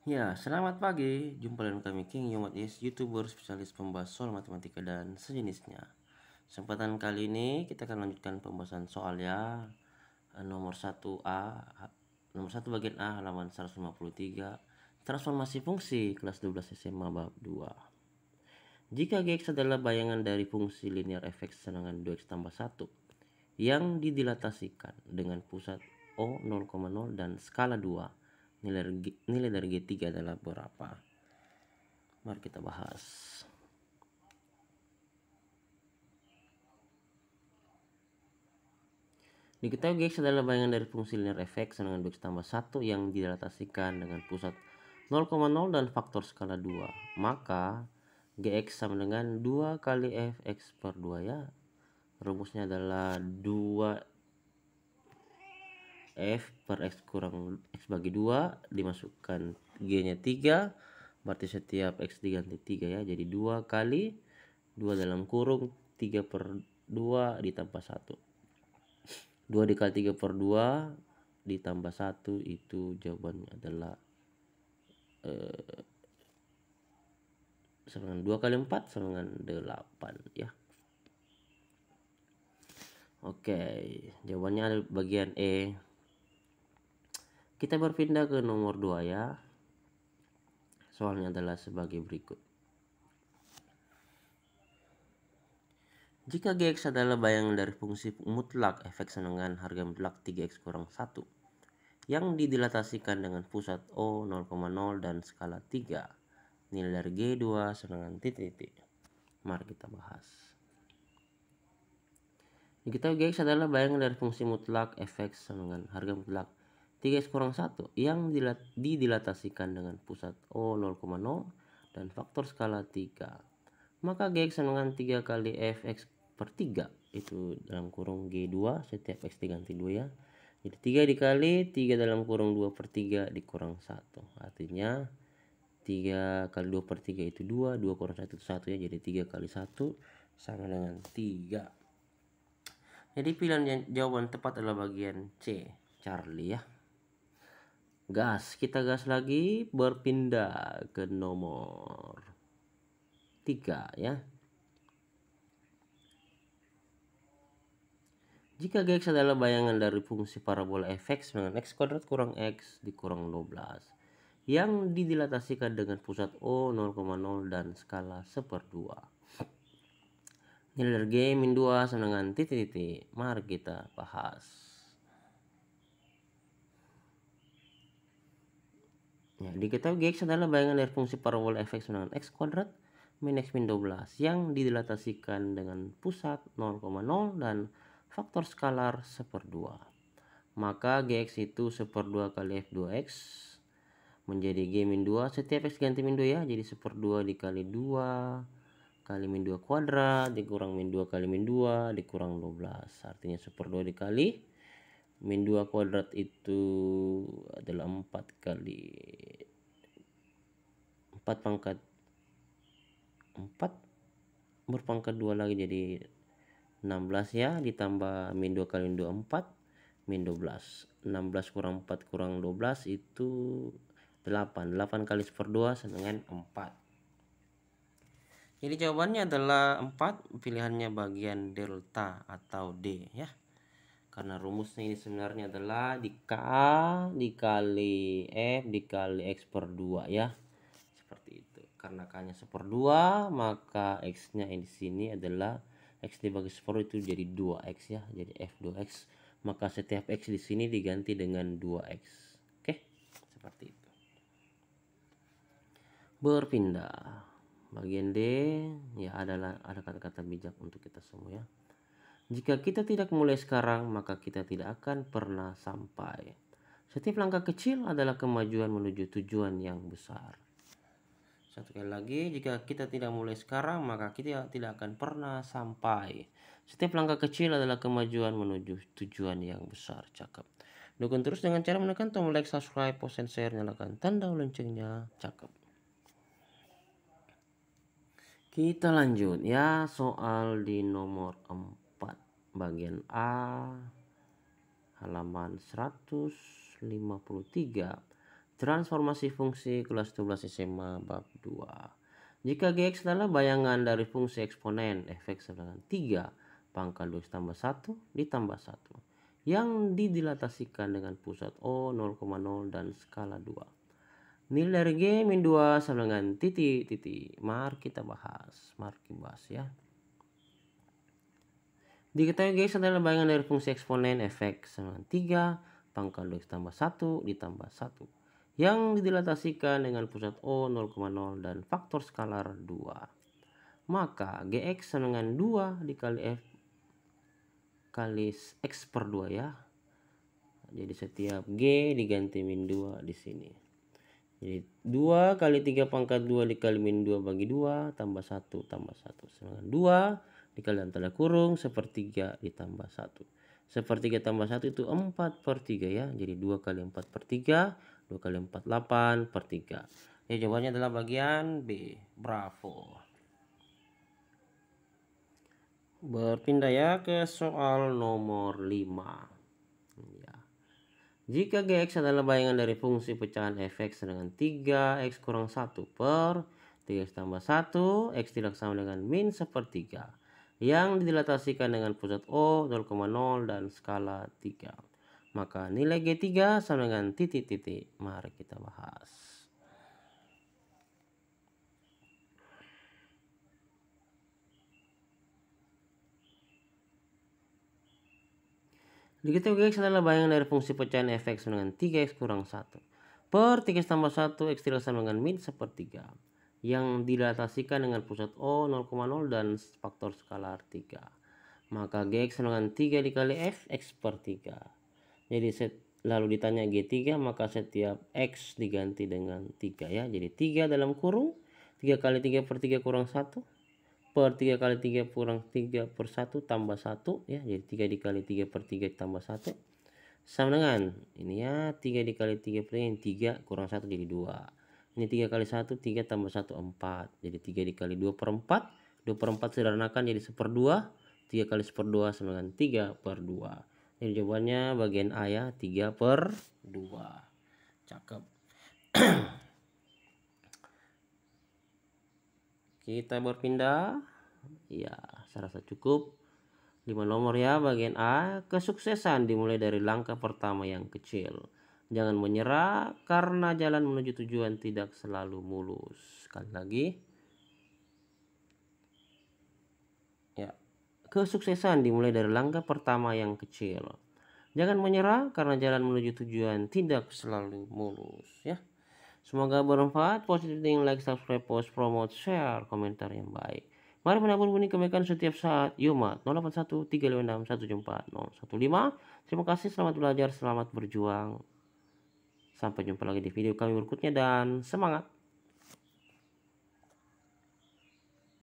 Ya, selamat pagi. Jumpa dengan kami King Yomat Yes, YouTuber spesialis pembahas soal matematika dan sejenisnya. Kesempatan kali ini kita akan lanjutkan pembahasan soal ya. Nomor 1A, nomor 1 bagian A halaman 153. Transformasi fungsi kelas 12 SMA bab 2. Jika Gx adalah bayangan dari fungsi linear fx dengan 2x tambah 1 yang didilatasikan dengan pusat O 0,0 dan skala 2, nilai dari G3 adalah berapa? Mari kita bahas. Diketahui Gx adalah bayangan dari fungsi linear fx dengan 2x tambah 1 yang didilatasikan dengan pusat 0,0 dan faktor skala 2. Maka Gx sama dengan 2 kali fx per 2 ya. Rumusnya adalah 2 f per x kurang x bagi 2, dimasukkan g nya 3, berarti setiap x diganti 3 ya, jadi 2 kali 2 dalam kurung 3 per 2 ditambah 1, 2 dikali 3 per 2 ditambah 1, itu jawabannya adalah sama dengan 2 kali 4 sama dengan 8 ya. Oke, jawabannya ada bagian E. Kita berpindah ke nomor 2 ya. Soalnya adalah sebagai berikut. Jika Gx adalah bayangan dari fungsi mutlak fx dengan harga mutlak 3x kurang 1 yang didilatasikan dengan pusat O 0,0 dan skala 3, nilai dari G2 sama dengan titik. Mari kita bahas. Diketahui Gx adalah bayangan dari fungsi mutlak fx dengan harga mutlak 3x kurang 1 yang didilatasikan dengan pusat O 0,0 dan faktor skala 3. Maka Gx sama dengan 3 kali fx per 3, itu dalam kurung G2, setiap x diganti 2 ya. Jadi 3 dikali 3 dalam kurung 2 per 3 dikurang 1. Artinya 3 kali 2 per 3 itu 2, 2 kurang 1 itu 1 ya. Jadi 3 kali 1 sama dengan 3. Jadi pilihan jawaban tepat adalah bagian C, Charlie ya. Kita gas lagi, berpindah ke nomor 3 ya. Jika Gx adalah bayangan dari fungsi parabola fx dengan x kuadrat kurang x dikurang 12 yang didilatasikan dengan pusat O 0,0 dan skala 1/2. Nilai dari G min 2 sama dengan titik. Mari kita bahas. Ya, diketahui Gx adalah bayangan dari fungsi parabola fx dengan x kuadrat min x min 12 yang didilatasikan dengan pusat 0,0 dan faktor skalar 1/2. Maka Gx itu 1/2 kali f2x menjadi G min 2, setiap x ganti min 2 ya, jadi 1/2 dikali 2 kali min 2 kuadrat dikurang min 2 kali min 2 dikurang 12. Artinya 1/2 dikali min 2 kuadrat itu adalah 4 kali 4 pangkat 4 berpangkat 2 lagi jadi 16 ya, ditambah min 2 kali min 2 4 min 12. 16 kurang 4 kurang 12 itu 8. 8 kali 1/2 sama dengan 4. Jadi jawabannya adalah 4, pilihannya bagian delta atau D ya. Karena rumusnya ini sebenarnya adalah K dikali F dikali X per 2 ya. Seperti itu. Karena K nya 1/2, maka X nya di sini adalah X dibagi 1/2 itu jadi 2X ya. Jadi F2X. Maka setiap X di sini diganti dengan 2X. Oke, seperti itu. Berpindah. Bagian D ya, ada kata-kata bijak untuk kita semua ya. Jika kita tidak mulai sekarang, maka kita tidak akan pernah sampai. Setiap langkah kecil adalah kemajuan menuju tujuan yang besar. Satu kali lagi, jika kita tidak mulai sekarang, maka kita tidak akan pernah sampai. Setiap langkah kecil adalah kemajuan menuju tujuan yang besar. Cakep. Dukung terus dengan cara menekan tombol like, subscribe, post, and share, nyalakan tanda loncengnya. Cakep. Kita lanjut ya, soal di nomor 4 bagian A halaman 153. Transformasi fungsi kelas 12 SMA bab 2. Jika Gx adalah bayangan dari fungsi eksponen fx sama dengan 3 pangkat 2 tambah 1 ditambah 1 yang didilatasikan dengan pusat O 0,0 dan skala 2. Nilai dari G min 2 sama dengan titik. Mari kita bahas. Ya. Diketahui Gx adalah bayangan dari fungsi eksponen fx sama dengan 3 pangkat 2 tambah 1 ditambah 1 yang didilatasikan dengan pusat O 0,0 dan faktor skalar 2. Maka Gx sama dengan 2 dikali F kali X per 2 ya. Jadi setiap G diganti min 2 di sini. Jadi 2 kali 3 pangkat 2 dikali min 2 bagi 2 tambah 1 tambah 1 sama dengan 2 dikali antara kurung sepertiga ditambah 1. Sepertiga tambah 1 itu 4 per 3 ya. Jadi 2 kali 4 per 3. 2 kali 4 8 per 3. Ya, jawabannya adalah bagian B. Bravo. Berpindah ya ke soal nomor 5. Ya. Jika Gx adalah bayangan dari fungsi pecahan fx dengan 3x kurang 1 per 3x tambah 1 x tidak sama dengan min sepertiga yang didilatasikan dengan pusat O 0,0 dan skala 3. Maka nilai G3 sama dengan titik. Mari kita bahas. Diketahui Gx adalah bayangan dari fungsi pecahan fx dengan 3x kurang 1 per 3x tambah 1 x tidak sama dengan min sepertiga yang didilatasikan dengan pusat O 0,0 dan faktor skalar 3. Maka Gx sama dengan 3 dikali f x per 3. Jadi lalu ditanya G3 maka setiap X diganti dengan 3 ya. Jadi 3 dalam kurung 3 kali 3 per 3 kurang 1 per 3 kali 3 kurang 3 per 1 tambah 1 ya. Jadi 3 dikali 3 per 3 tambah 1 sama dengan ini ya 3 dikali 3 per 3 kurang 1 jadi 2. Ini 3 kali 1 3 tambah 1 4. Jadi 3 dikali 2 per 4. 2 per 4 sederhanakan jadi 1/2. 3 kali 1/2 sama dengan 3/2. Jadi jawabannya bagian A ya 3/2. Cakep. Kita berpindah. Ya, saya rasa cukup. 5 nomor ya bagian A. Kesuksesan dimulai dari langkah pertama yang kecil. Jangan menyerah karena jalan menuju tujuan tidak selalu mulus. Sekali lagi. Ya. Kesuksesan dimulai dari langkah pertama yang kecil. Jangan menyerah karena jalan menuju tujuan tidak selalu mulus ya. Semoga bermanfaat. Positif dengan like, subscribe, post, promote, share, komentar yang baik. Mari menabur bunyi kebaikan setiap saat. Yumat 081 356 174 015. Terima kasih, selamat belajar, selamat berjuang. Sampai jumpa lagi di video kami berikutnya dan semangat.